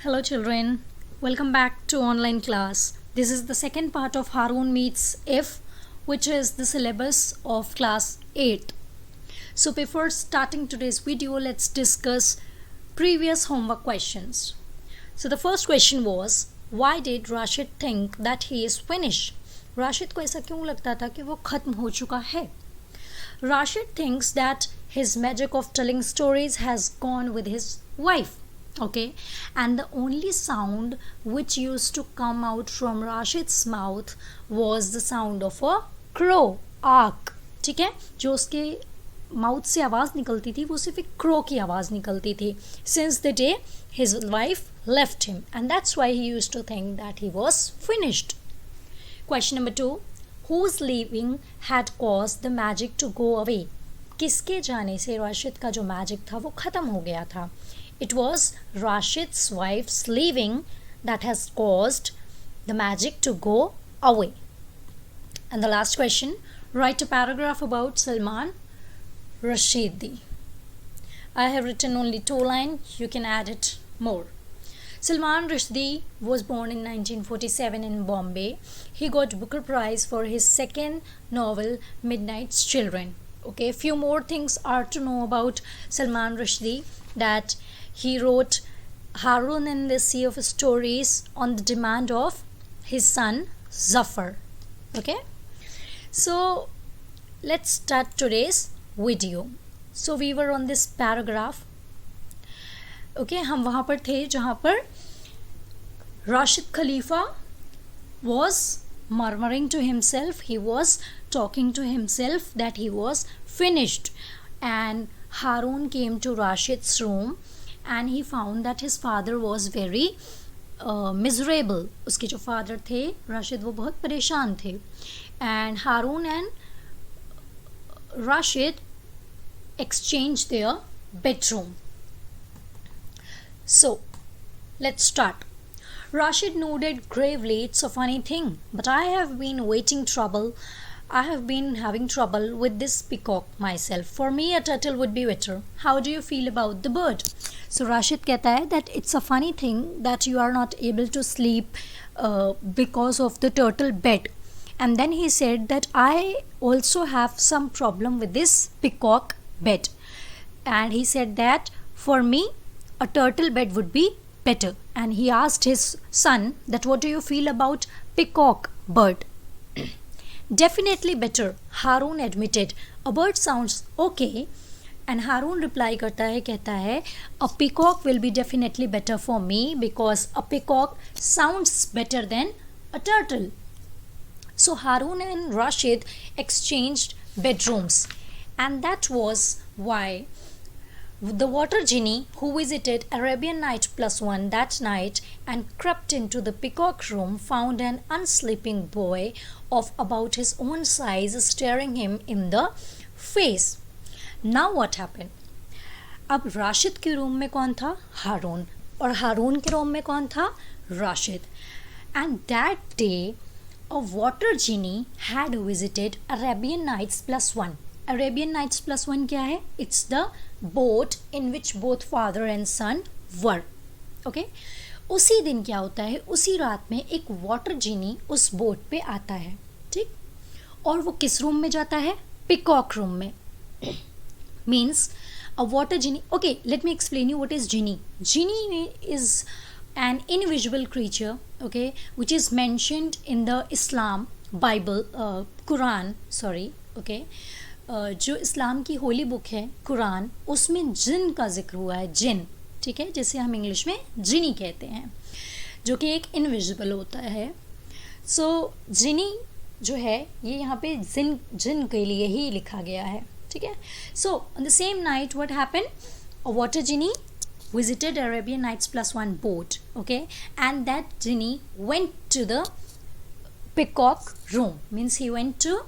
Hello children, welcome back to online class. This is the second part of Harun Meets If, which is the syllabus of class 8. So before starting today's video, let's discuss previous homework questions. So the first question was, why did Rashid think that he is finished? Rashid को ऐसा क्यों लगता था कि वो खत्म हो चुका है? Rashid thinks that his magic of telling stories has gone with his wife. Okay, and the only sound which used to come out from Rashid's mouth was the sound of a crow, ark. ठीक है, जो उसके mouth से आवाज़ निकलती थी वो सिर्फ एक क्रो की आवाज़ निकलती थी. Since the day his wife left him, and that's why he used to think that he was finished. Question number 2, whose leaving had caused the magic to go away? किसके जाने से राशिद का जो मैजिक था वो ख़त्म हो गया था? It was Rashid's wife's leaving that has caused the magic to go away. And the last question, write a paragraph about Salman Rushdie. I have written only 2 lines, you can add it more. Salman Rushdie was born in 1947 in Bombay. He got Booker Prize for his second novel, Midnight's Children. Okay, few more things are to know about Salman Rushdie, that he wrote Harun and the Sea of Stories on the demand of his son Zafar. Okay, so let's start today's video. So we were on this paragraph. Okay, हम वहाँ पर थे जहाँ पर Rashid Khalifa was murmuring to himself, he was talking to himself that he was finished, and Harun came to Rashid's room and he found that his father was very miserable. उसके जो father थे Rashid, वो बहुत परेशान थे, and Harun and Rashid exchanged their bedroom. So let's start. Rashid nodded gravely. It's a funny thing, but I have been having trouble with this peacock myself. For me, a turtle would be better. How do you feel about the bird? So Rashid कहता है that it's a funny thing that you are not able to sleep because of the turtle bed. And then he said that I also have some problem with this peacock bed. And he said that for me, a turtle bed would be better. And he asked his son that what do you feel about peacock bird? Definitely better, Harun admitted. A bird sounds okay. And Harun reply करता है, कहता है a peacock will be definitely better for me because a peacock sounds better than a turtle. So Harun and Rashid exchanged bedrooms, and that was why the water genie who visited Arabian Night +1 that night and crept into the peacock room found an unsleeping boy of about his own size staring him in the face. Now what happened? अब राशिद के room में कौन था? हारून. और हारून के room में कौन था? Rashid. And that day a water genie had visited Arabian Nights +1. Arabian Nights +1 क्या है? It's the boat in which both father and son were. Okay? उसी दिन क्या होता है? उसी रात में एक वाटर जीनी उस बोट पे आता है. ठीक? और वो किस रूम में जाता है? पिकॉक रूम में. Means a water genie. Okay, let me explain you what is genie. Genie is an invisible creature, okay, which is mentioned in the Islam Bible, Quran, sorry, okay. जो इस्लाम की Holi book है कुरान, उसमें जिन का जिक्र हुआ है. जिन, ठीक है, जैसे हम इंग्लिश में जिनी कहते हैं, जो कि एक इनविजिबल होता है. सो जिनी जो है ये यहाँ पे जिन के लिए ही लिखा गया है. ठीक है. So on the same night what happened, a water genie visited Arabian Nights +1 boat, okay, and that genie went to the peacock room. Means he went to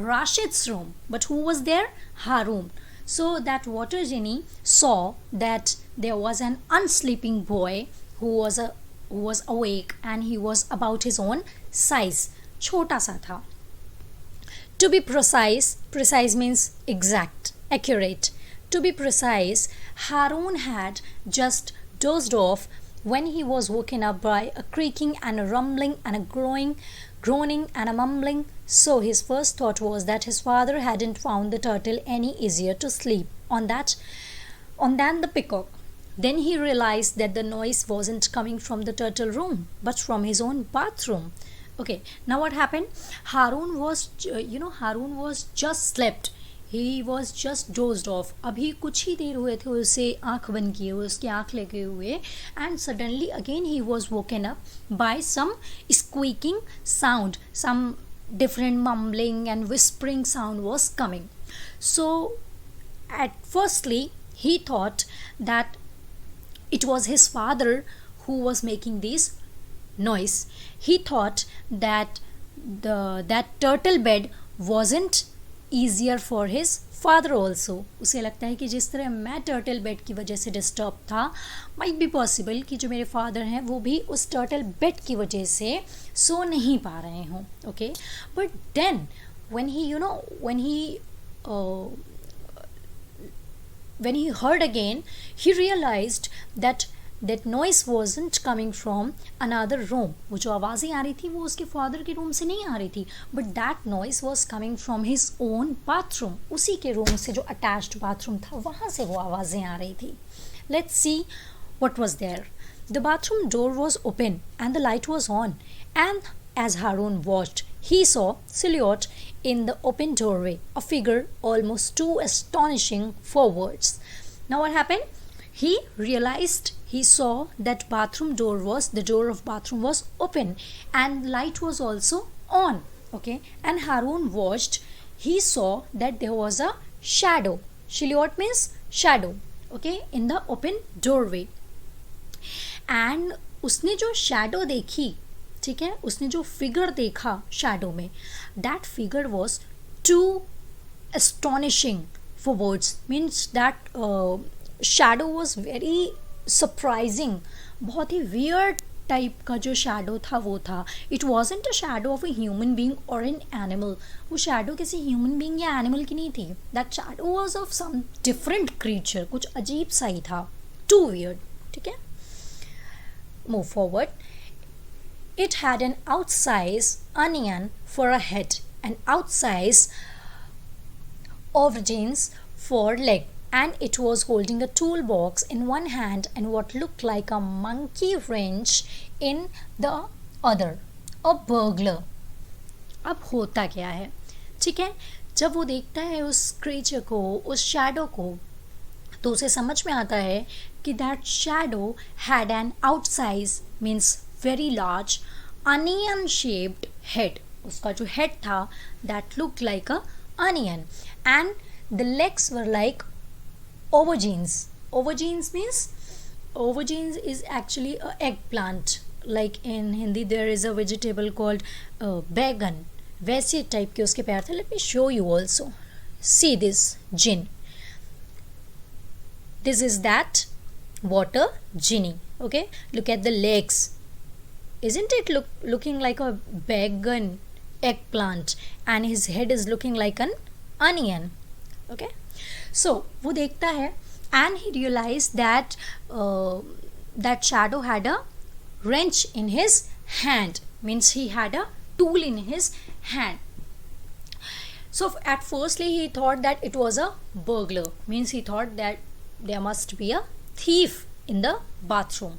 Rashid's room, but who was there? Harun. So that water genie saw that there was an unsleeping boy who was awake and he was about his own size. छोटा सा था. To be precise means exact, accurate. To be precise, Harun had just dozed off when he was woken up by a creaking and a rumbling and a groaning and a mumbling. So his first thought was that his father hadn't found the turtle any easier to sleep on than the peacock. Then he realized that the noise wasn't coming from the turtle room, but from his own bathroom. Okay, now what happened? Harun was just slept. He was just dozed off. अभी कुछ ही देर हुए थे उसे आँख बंद किए हुए, उसकी आँख लगे हुए, and suddenly again he was woken up by some squeaking sound, some different mumbling and whispering sound was coming. So at firstly he thought that it was his father who was making this noise. He thought that that turtle bed wasn't easier for his father also. उसे लगता है कि जिस तरह मैं turtle bed की वजह से डिस्टर्ब था, माइट बी पॉसिबल कि जो मेरे फादर हैं वो भी उस टर्टल बेड की वजह से सो नहीं पा रहे हों. Okay, but then when he heard again, he realized that noise wasn't coming from another room. वो जो आवाज़ें आ रही थी वो उसके फादर के रूम से नहीं आ रही थी, but that noise was coming from his own bathroom. उसी के रूम से जो अटैच्ड बाथरूम था वहाँ से वो आवाज़ें आ रही थी. Let's see what was there. The bathroom door was open and the light was on, and as Harun watched, he saw silhouette in the open doorway, a figure almost too astonishing for words. Now what happened? He realized, he saw that the door of bathroom was open and light was also on. Okay, and Harun watched, he saw that there was a shadow. Silhouette means shadow. Okay, in the open doorway. And उसने जो shadow देखी, ठीक है, उसने जो figure देखा shadow में, that figure was too astonishing for words. Means that shadow was very surprising. बहुत ही weird टाइप का जो शैडो था वो था. It wasn't a shadow of a human being और एन एनिमल. वो शैडो किसी ह्यूमन बींग या एनिमल की नहीं थी. That shadow was of some different creature. कुछ अजीब सा ही था. Too weird. ठीक है, move forward. It had an outsize onion for a head and outsize aubergines for leg, and it was holding a toolbox in one hand and what looked like a monkey wrench in the other. A burglar. अब होता क्या है, ठीक है, जब वो देखता है उस क्रीचर को, उस शैडो को, तो उसे समझ में आता है कि that shadow had an outsize means very large onion shaped head. उसका जो हेड था that look like a onion, and the legs were like aubergines. Aubergines is actually a eggplant. Like in Hindi there is a vegetable called बैगन. वैसे type के उसके पैर थे. Let me show you also. See this gin. This is that water genie. Okay, look at the legs. Isn't it looking like a बैगन eggplant, and his head is looking like an onion. Okay, so वो देखता है and he realized that that shadow had a wrench in his hand. Means he had a tool in his hand. So at firstly he thought that it was a burglar. Means he thought that there must be a thief in the bathroom.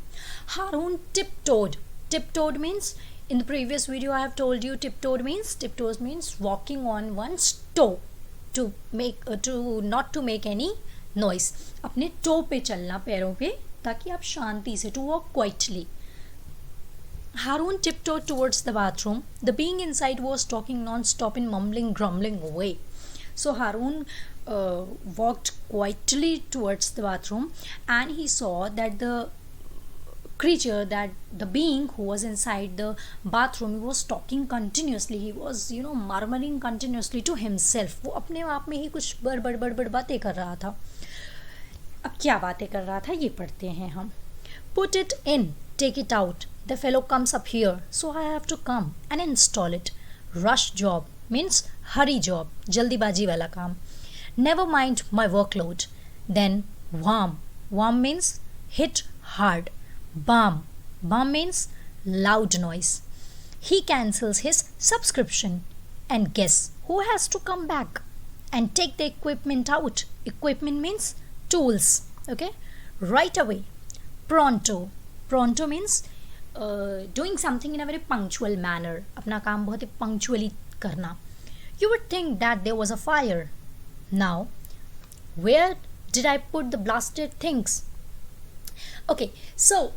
Harun tiptoed means, in the previous video I have told you tiptoes means walking on one's toe to not to make any noise. अपने toe पे चलना, पैरों पे, ताकि आप शांति से, to walk quietly. Harun tiptoed towards the bathroom. The being inside was talking non-stop in mumbling, grumbling way. So Harun walked quietly towards the bathroom and he saw that the creature, that the being who was inside the bathroom, he was talking continuously. He was murmuring continuously to himself. वो अपने आप में ही कुछ बड़ बातें कर रहा था. अब क्या बातें कर रहा था ये पढ़ते हैं हम. Put it in, take it out. The fellow comes up here, so I have to come and install it. Rush job means hurry job, जल्दीबाजी वाला काम. Never mind my workload. Then wham means hit hard. Bam. Bam means loud noise. He cancels his subscription. And guess who has to come back and take the equipment out? Equipment means tools. Okay? Right away. Pronto. Pronto means doing something in a very punctual manner. अपना काम बहुत ही punctually करना. You would think that there was a fire. Now, where did I put the blasted things? Okay, so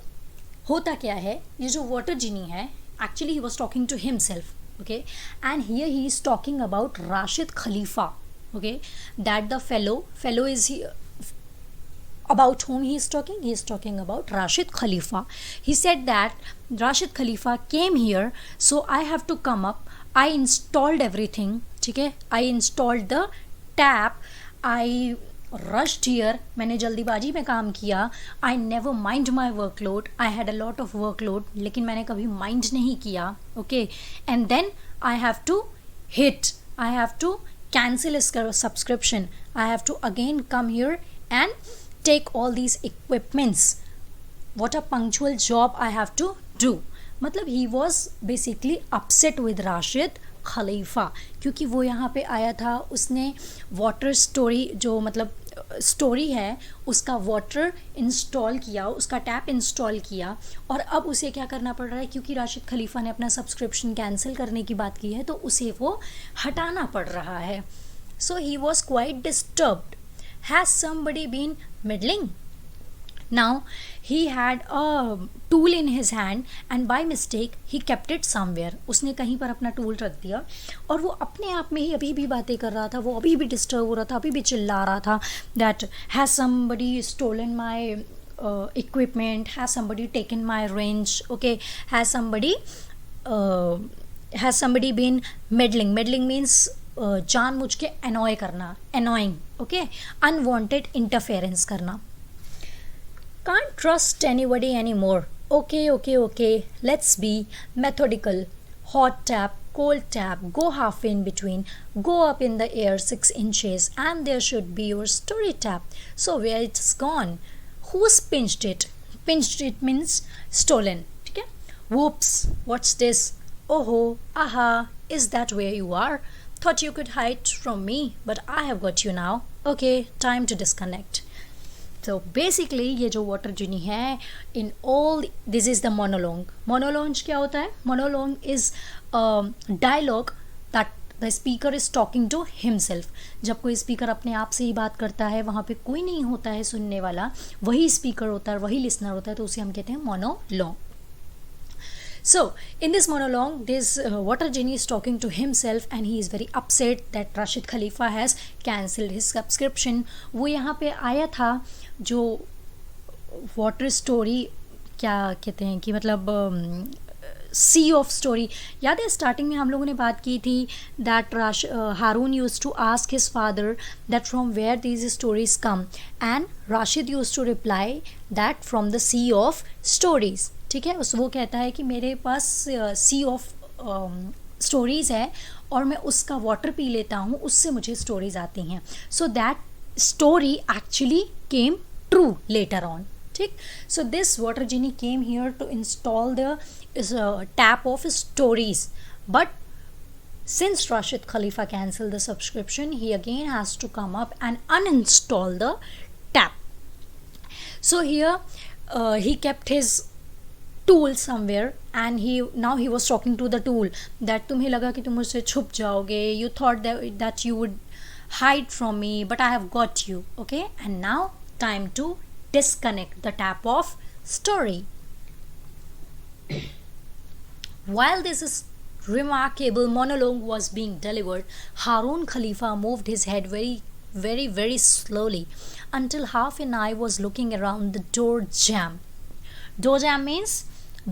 होता क्या है, ये जो water genie है, actually he was talking to himself, okay, and here he is talking about Rashid Khalifa, okay, that the fellow is here. About whom he is talking about Rashid Khalifa. He said that Rashid Khalifa came here, so I have to come up. I installed everything, ठीक है, I installed the tap, I rushed here, मैंने जल्दीबाजी में काम किया, I never mind my workload, I had a lot of workload, लेकिन मैंने कभी mind नहीं किया, okay, and then I have to cancel his subscription, I have to again come here and take all these equipments. What a punctual job I have to do. मतलब he was basically upset with Rashid Khalifa क्योंकि वो यहाँ पे आया था, उसने water story जो मतलब स्टोरी है उसका वाटर इंस्टॉल किया, उसका टैप इंस्टॉल किया, और अब उसे क्या करना पड़ रहा है क्योंकि राशिद खलीफा ने अपना सब्सक्रिप्शन कैंसिल करने की बात की है तो उसे वो हटाना पड़ रहा है. So he was quite disturbed. Has somebody been meddling? Now he had a tool in his hand and by mistake he kept it somewhere. उसने कहीं पर अपना टूल रख दिया और वो अपने आप में ही अभी भी बातें कर रहा था, वो अभी भी डिस्टर्ब हो रहा था, अभी भी चिल्ला रहा था that has somebody stolen my equipment, has somebody taken my range, okay, has somebody been meddling. Meddling means जानबूझ के annoy करना, annoying, okay, unwanted interference करना. Can't trust anybody anymore. Okay, let's be methodical. Hot tap, cold tap, go half in between, go up in the air 6 inches, and there should be your story tap. So where it's gone? Who's pinched it? Pinched it means stolen. Okay? Whoops, what's this? Oh, aha, is that where you are? Thought you could hide from me, but I have got you now. Okay, time to disconnect. So basically ये जो water जिनी है, in all this is the monologue. Monologue क्या होता है? Monologue is dialogue that the speaker is talking to himself. जब कोई speaker अपने आप से ही बात करता है, वहाँ पे कोई नहीं होता है सुनने वाला, वही स्पीकर होता है, वही लिसनर होता है, तो उसे हम कहते हैं monologue. So in this monologue, this water genie is talking to himself and he is very upset that Rashid Khalifa has cancelled his subscription. वो यहाँ पे आया था जो वाटर स्टोरी क्या कहते हैं कि मतलब सी ऑफ स्टोरी, याद है स्टार्टिंग में हम लोगों ने बात की थी that Haroun use to ask his father that from where these stories come and Rashid use to reply that from the sea of stories. ठीक है, उस वो कहता है कि मेरे पास सी ऑफ स्टोरीज़ है और मैं उसका वाटर पी लेता हूँ, उससे मुझे स्टोरीज आती हैं. So that story actually came true later on. ठीक, so this water genie came here to install the tap of stories, but since Rashid Khalifa cancelled the subscription, he again has to come up and uninstall the tap. So here he kept his tool somewhere and now he was talking to the tool that तुम्हें लगा कि तुम मुझसे छुप जाओगे, you thought that you would hide from me, but I have got you. Okay, and now time to disconnect the tap of story. While this remarkable monologue was being delivered, Haroon Khalifa moved his head very, very, very slowly until half an eye was looking around the door jamb. Door jamb means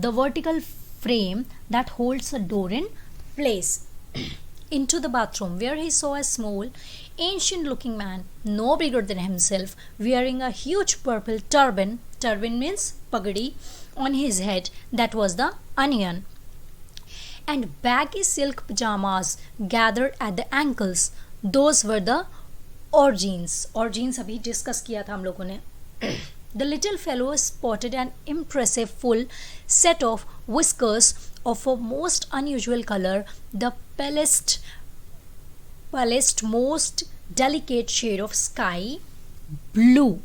the vertical frame that holds a door in place. Into the bathroom, where he saw a small, ancient-looking man, no bigger than himself, wearing a huge purple turban. Turban means pagadi on his head. That was the onion. And baggy silk pajamas gathered at the ankles. Those were the organs. Organs अभी discuss किया था हम लोगों ने. The little fellow spotted an impressive full set of whiskers of a most unusual color, the palest most delicate shade of sky blue.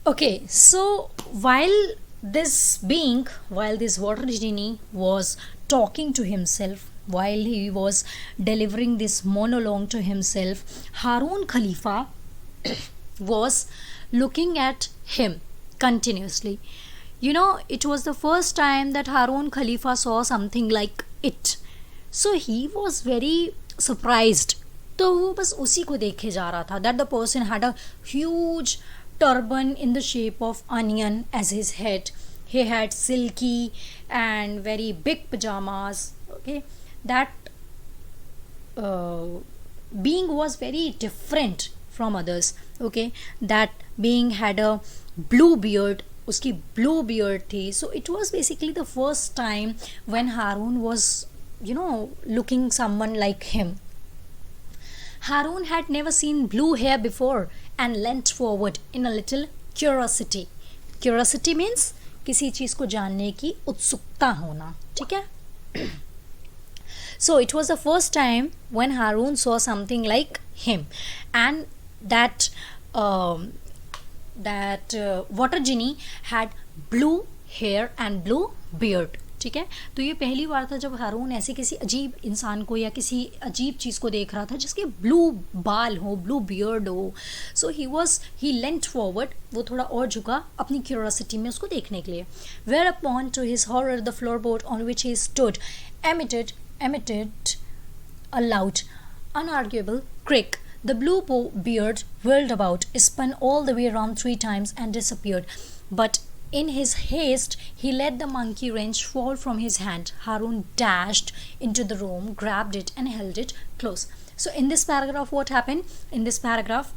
Okay, so while this water genie was talking to himself, while he was delivering this monologue to himself, Harun Khalifa was looking at him continuously. You know, it was the first time that Harun Khalifa saw something like it. So he was very surprised. तो वो बस उसी को देखे जा रहा था, that the person had a huge turban in the shape of onion as his head. He had silky and very big pajamas. Okay, that being was very different from others. Okay, that being had a blue beard. उसकी blue beard थी. So it was basically the first time when Harun was, looking someone like him. Harun had never seen blue hair before and leant forward in a little curiosity. Curiosity means किसी चीज़ को जानने की उत्सुकता होना, ठीक है? So it was the first time when Harun saw something like him, and that water genie had blue hair and blue beard. ठीक है, तो ये पहली बार था जब हारून ऐसे किसी अजीब इंसान को या किसी अजीब चीज़ को देख रहा था जिसके ब्लू बाल हो, ब्लू बियर्ड हो. सो ही लेंट फॉरवर्ड, वो थोड़ा और झुका अपनी क्यूरियोसिटी में उसको देखने के लिए. Whereupon to his horror the floorboard on which he stood emitted a loud, unarguable creak. The blue beard whirled about, spun all the way around 3 times and disappeared. But in his haste, he let the monkey wrench fall from his hand. Harun dashed into the room, grabbed it and held it close. So in this paragraph, what happened? In this paragraph,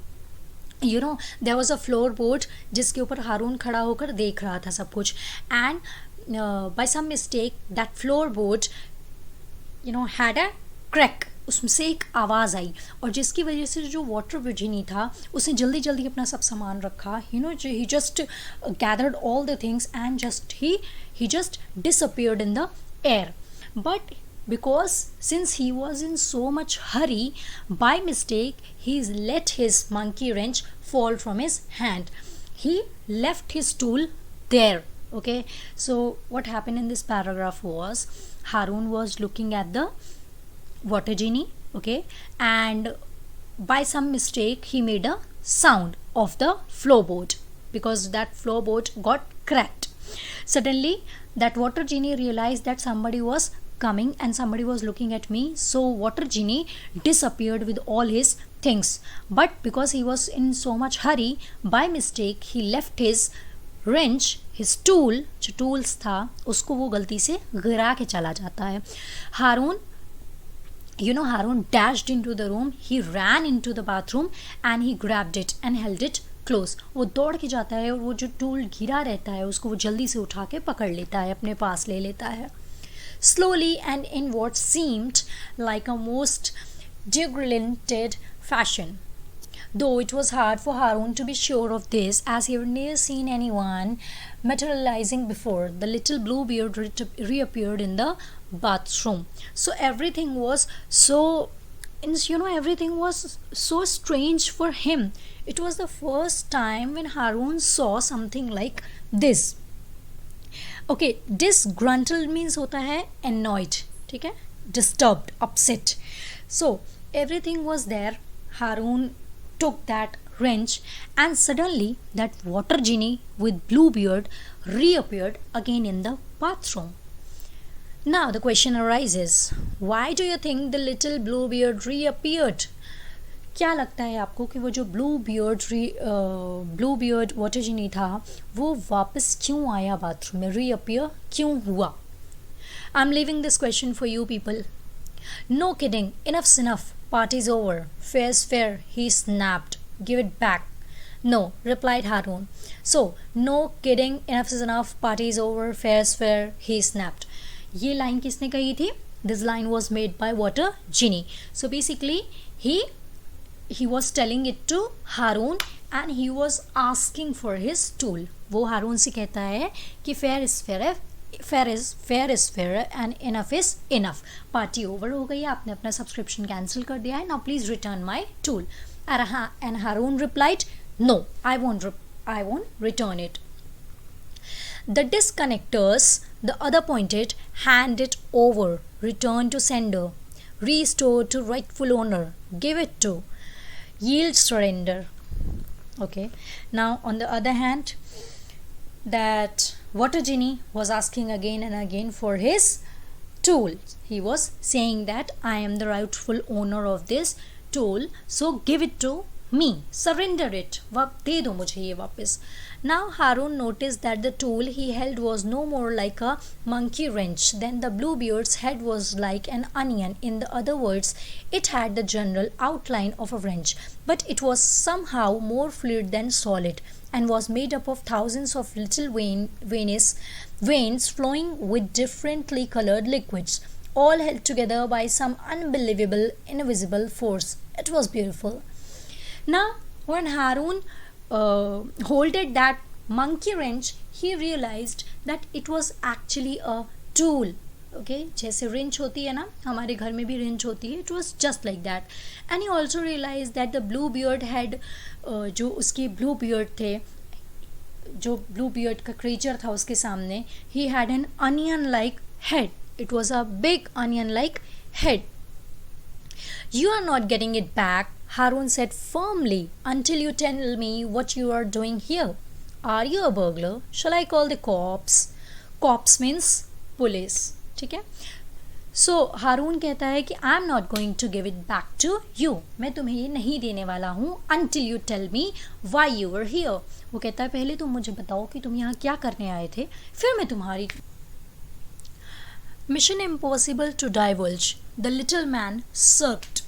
there was a floorboard जिसके ऊपर हारून खड़ा होकर देख रहा था सब कुछ. And by some mistake, that floorboard had a crack. उसमें से एक आवाज़ आई और जिसकी वजह से जो वाटर जिनी था उसने जल्दी जल्दी अपना सब सामान रखा. He just gathered all the things and he just disappeared in the air. But because since he was in so much hurry, by mistake he let his monkey wrench fall from his hand. He left his tool there. Okay, so what happened in this paragraph was Harun was looking at the water genie, okay, and by some mistake he made a sound of the floorboard because that floorboard got cracked. Suddenly that water genie realized that somebody was coming and somebody was looking at me. So water genie disappeared with all his things, but because he was in so much hurry, by mistake he left his wrench, his tool, जो tools था उसको वो गलती से गिरा के चला जाता है. Harun dashed into the room. He ran into the bathroom and he grabbed it and held it close. वो दौड़ के जाता है और वो जो टूल गिरा रहता है उसको वो जल्दी से उठा के पकड़ लेता है, अपने पास ले लेता है. Slowly and in what seemed like a most degraded fashion. Though it was hard for Harun to be sure of this, as he had never seen anyone materializing before, the little blue beard reappeared in the bathroom. So everything was everything was so strange for him. It was the first time when Harun saw something like this. Okay, disgruntled means होता है annoyed, ठीक है, disturbed, upset. So everything was there. Harun took that wrench and suddenly that water genie with blue beard reappeared again in the bathroom. Now the question arises, why do you think the little blue beard reappeared? क्या लगता है आपको कि वो जो blue beard water जिनी था वो वापस क्यों आया बाथरूम में, रीअपियर क्यों हुआ? I am leaving this question for you people. No kidding, enough's enough. Party's over. Fair's fair, he snapped. Give it back. No, replied Harun. So, no kidding, enough's enough. Party's over. Fair's fair, he snapped. ये line किसने कही थी? This line was made by water genie. So basically, he he was telling it to Harun and he was asking for his tool. वो हारून से कहता है कि fair is fair and enough is enough. Party over हो गई है, आपने अपना सब्सक्रिप्शन कैंसिल कर दिया है, now please return my tool. And Harun replied, no, I won't return it. The disconnectors, the other pointed, hand it over, return to sender, restore to rightful owner, give it to, yield, surrender. Okay, now on the other hand, that water genie was asking again and again for his tool. He was saying that I am the rightful owner of this tool, so give it to me, surrender it, दे दो मुझे ये वापस. Now Harun noticed that the tool he held was no more like a monkey wrench than the Bluebeard's head was like an onion. In the other words, it had the general outline of a wrench, but it was somehow more fluid than solid, and was made up of thousands of little veins flowing with differently colored liquids, all held together by some unbelievable invisible force. It was beautiful. Now when Harun holded that monkey wrench, he realized that it was actually a tool. Okay, जैसे wrench होती है ना, हमारे घर में भी wrench होती है. It was just like that. And he also realized that the Bluebeard had जो उसके Bluebeard थे, जो Bluebeard का creature था उसके सामने, he had an onion like head. It was a big onion like head. You are not getting it back, Harun said firmly, until you tell me what you are doing here. Are you a burglar? Shall I call the cops? Cops means police. ठीक है. So हारून कहता है कि I am not going to give it back to you. मैं तुम्हें ये नहीं देने वाला हूँ until you tell me why you were here. वो कहता है पहले तुम मुझे बताओ कि तुम यहाँ क्या करने आए थे, फिर मैं तुम्हारी. Mission impossible to divulge. The little man sulked.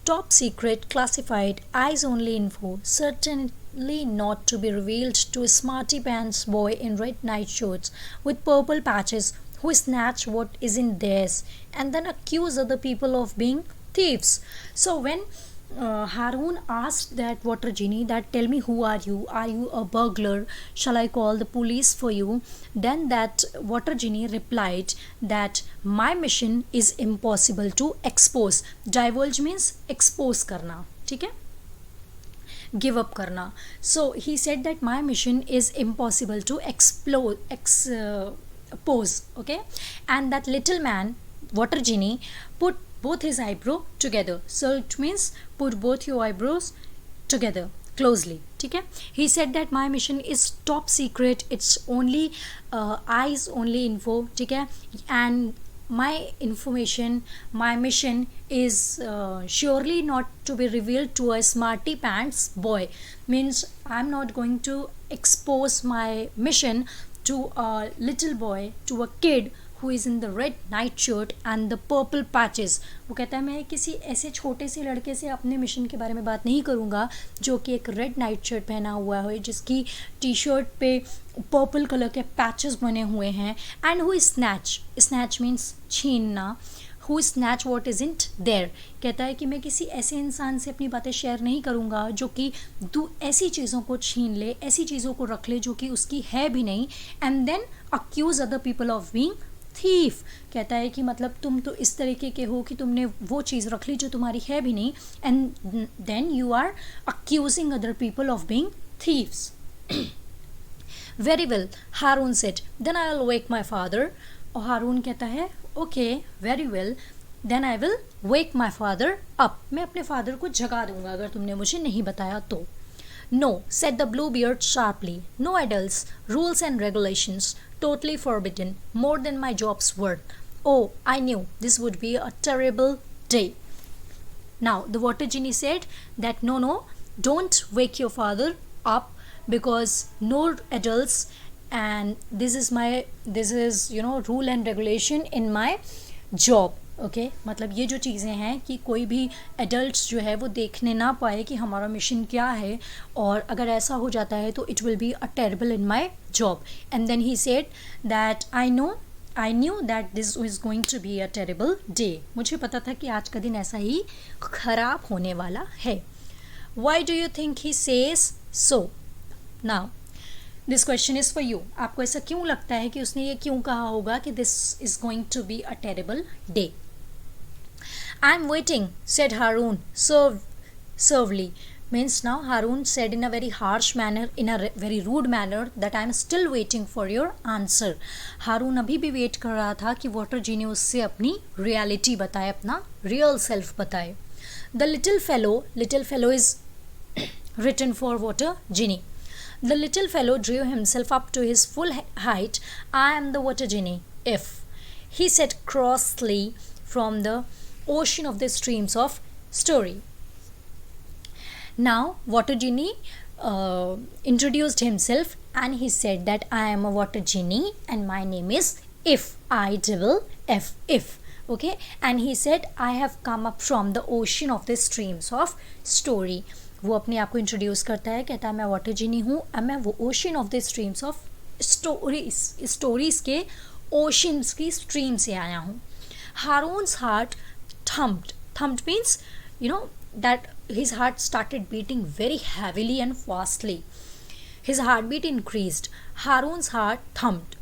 Top secret, classified, eyes only info, certainly not to be revealed to a smarty pants boy in red nightshirts with purple patches who snatch what isn't theirs and then accuse other people of being thieves. So when Harun asked that water genie that tell me who are you a burglar, shall I call the police for you, then that water genie replied that my mission is impossible to expose. Divulge means expose करना, ठीक है, give up करना. So he said that my mission is impossible to expose. Okay, and that little man, water genie, put both his eyebrow together. So it means put both your eyebrows together closely. ठीक है. He said that my mission is top secret. It's only eyes only info. ठीक है. And my information, my mission is surely not to be revealed to a smarty pants boy. Means I'm not going to expose my mission to a little boy, to a kid who is in the red nightshirt and the purple patches. वो कहता है मैं किसी ऐसे छोटे से लड़के से अपने मिशन के बारे में बात नहीं करूँगा जो कि एक रेड नाइट शर्ट पहना हुआ है, जिसकी टी शर्ट पे पर्पल कलर के पैचेस बने हुए हैं, एंड हु स्नैच मीन्स छीनना, who snatch what isn't there. कहता है कि मैं किसी ऐसे इंसान से अपनी बातें शेयर नहीं करूँगा जो कि ऐसी चीज़ों को छीन ले, ऐसी चीज़ों को रख ले जो कि उसकी है भी नहीं, and then accuse other people of being thief. कहता है कि मतलब तुम तो इस तरीके के हो कि तुमने वो चीज़ रख ली जो तुम्हारी है भी नहीं, and then you are accusing other people of being thieves. Very well, Haroun said, then I will wake my father. और हारून कहता है okay very well, then I will wake my father up. मैं अपने फादर को जगा दूंगा अगर तुमने मुझे नहीं बताया तो. No, said the Bluebeard sharply. No adults, rules and regulations. Totally forbidden. More than my job's worth. Oh, I knew this would be a terrible day. Now, the water genie said that no, don't wake your father up because no adults, and this is rule and regulation in my job. Okay मतलब ये जो चीज़ें हैं कि कोई भी adults जो है वो देखने ना पाए कि हमारा मिशन क्या है, और अगर ऐसा हो जाता है तो it will be a terrible in my job. And then he said that I know I knew that this is going to be a terrible day. मुझे पता था कि आज का दिन ऐसा ही खराब होने वाला है. Why do you think he says so? Now this question is for you. आपको ऐसा क्यों लगता है कि उसने ये क्यों कहा होगा कि this is going to be a terrible day? I am waiting, said Haroun surlily. Means now Harun said in a very harsh manner, in a very rude manner, that I am still waiting for your answer. हारून अभी भी wait कर रहा था कि water जीनी उससे अपनी reality बताए, अपना रियल सेल्फ बताए. The little fellow is written for water genie. The little fellow drew himself up to his full height. I am the water genie. If he said crossly from the ocean of the streams of story. Now water genie introduced himself and he said that I am a water genie and my name is If. If. Okay, and he said I have come up from the ocean of the streams of story. वो अपने आप को introduce करता है, कहता है मैं water जीनी हूँ, अब मैं वो ocean of the streams of stories के ओशंस की स्ट्रीम से आया हूँ. हारून्स heart thumped means, you know, that his heart started beating very heavily and fastly. His heartbeat increased. Harun's heart thumped.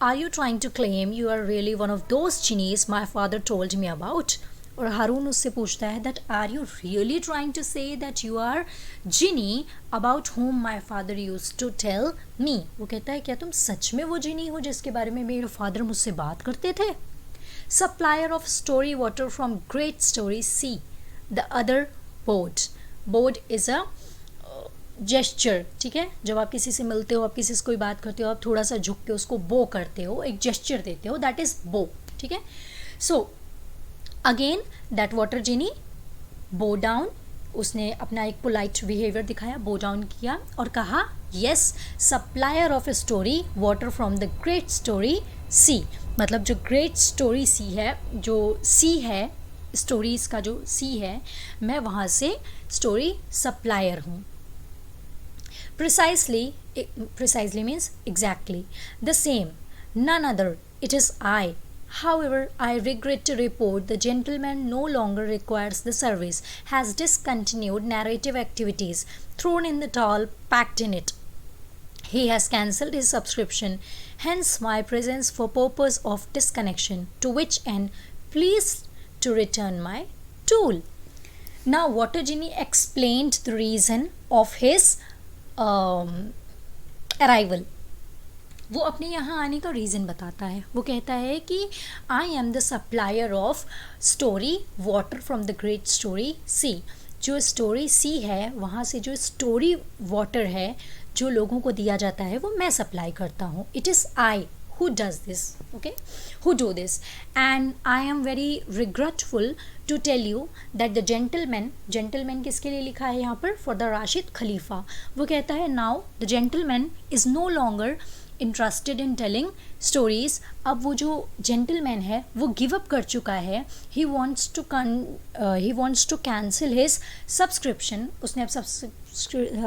Are you trying to claim you are really one of those genies my father told me about? और हारून उससे पूछता है that are you really trying to say that you are genie about whom my father used to tell me? वो कहता है क्या तुम सच में वो जिनी हो जिसके बारे में मेरे फादर मुझसे बात करते थे? Supplier of story water from great story sea. The other board is a gesture. ठीक है, जब आप किसी से मिलते हो, आप किसी से कोई बात करते हो, आप थोड़ा सा झुक के उसको बो करते हो, एक जेस्चर देते हो, दैट इज बो. ठीक है, so again that water genie bow down. उसने अपना एक पोलाइट बिहेवियर दिखाया, बो डाउन किया और कहा yes, supplier of a story water from the great story sea. मतलब जो ग्रेट स्टोरी सी है, जो सी है, स्टोरीज़ का जो सी है, मैं वहाँ से स्टोरी सप्लायर हूँ. Precisely means exactly. The same. None other. It is I. However, I regret to report the gentleman no longer requires the service, has discontinued narrative activities, thrown in the towel, packed in it. He has cancelled his subscription, hence my presence for purpose of disconnection, to which end please to return my tool. Now water genie explained the reason of his arrival. वो अपने यहाँ आने का reason बताता है. वो कहता है कि I am the supplier of story water from the great story sea. जो स्टोरी सी है, वहाँ से जो स्टोरी वाटर है जो लोगों को दिया जाता है, वो मैं सप्लाई करता हूँ. It is I who does this, okay, who do this, and I am very regretful to tell you that the gentleman किसके लिए लिखा है यहाँ पर? for the राशिद खलीफा. वो कहता है now the gentleman is no longer interested in telling stories. अब वो जो जेंटलमैन है वो गिव अप कर चुका है. he wants to cancel his subscription. उसने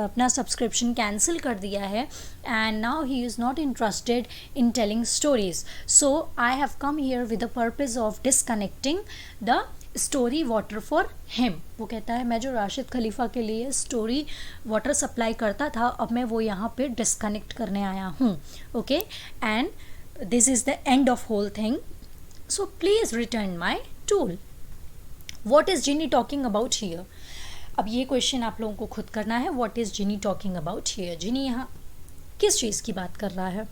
अपना सब्सक्रिप्शन कैंसिल कर दिया है. And now he is not interested in telling stories. So I have come here with the purpose of disconnecting the story water for him. वो कहता है मैं जो राशिद खलीफा के लिए स्टोरी वाटर सप्लाई करता था, अब मैं वो यहाँ पे डिसकनेक्ट करने आया हूँ. Okay, and this is the end of whole thing. So please return my tool. What is genie talking about here? अब ये क्वेश्चन आप लोगों को खुद करना है. What is genie talking about here? Genie यहाँ किस चीज़ की बात कर रहा है?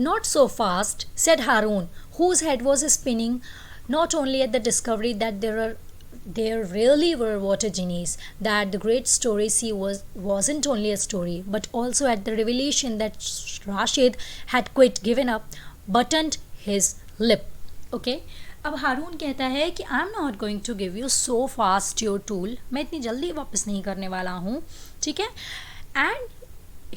Not so fast, said Haroon, whose head was spinning not only at the discovery that there really were water genies, that the great story sea wasn't only a story, but also at the revelation that Rashid had given up, buttoned his lip. Okay, अब हारून कहता है कि I am not going to give you so fast your tool. मैं इतनी जल्दी वापस नहीं करने वाला हूँ. ठीक है, and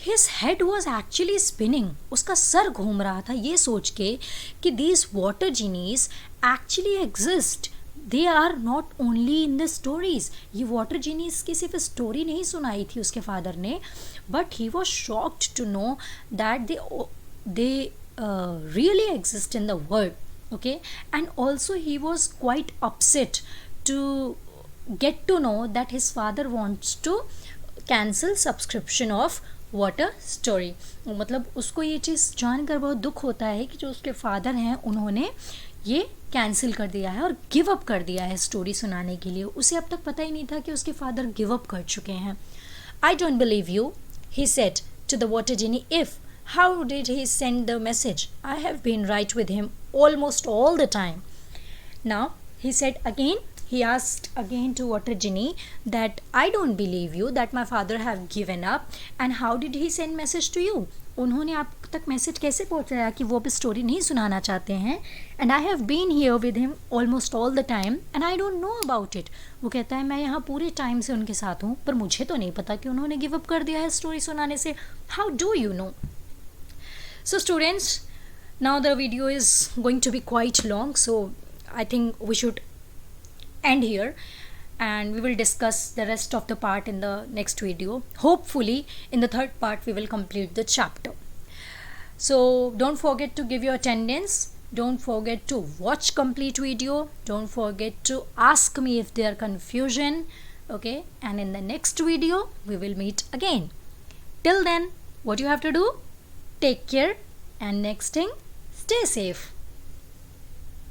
his head was actually spinning. उसका सर घूम रहा था ये सोच के कि these water genies actually exist. They are not only in the stories. ये वाटर जीनीज की सिर्फ स्टोरी नहीं सुनाई थी उसके फादर ने, but he was shocked to know that they really exist in the world. Okay, and also he was quite upset to get to know that his father wants to cancel subscription of water story. मतलब उसको ये चीज़ जानकर बहुत दुख होता है कि जो उसके फादर हैं उन्होंने ये कैंसिल कर दिया है और गिव अप कर दिया है स्टोरी सुनाने के लिए. उसे अब तक पता ही नहीं था कि उसके फादर गिव अप कर चुके हैं. I don't believe you, he said to the water genie. If how did he send the message? I have been right with him almost all the time. Now he said again, he asked again to water genie that I don't believe you that my father have given up, and how did he send message to you? उन्होंने आप तक message कैसे पहुंचाया कि वो अब story नहीं सुनाना चाहते हैं. And I have been here with him almost all the time and I don't know about it. वो कहता है मैं यहाँ पूरे टाइम से उनके साथ हूँ पर मुझे तो नहीं पता कि उन्होंने गिव अप कर दिया है स्टोरी सुनाने से. How do you know? So students, now the video is going to be quite long, so I think we should end here and we will discuss the rest of the part in the next video. Hopefully in the third part we will complete the chapter. So don't forget to give your attendance, don't forget to watch complete video, don't forget to ask me if there are confusion. Okay, and in the next video we will meet again. Till then, what you have to do? Take care, and next thing, stay safe.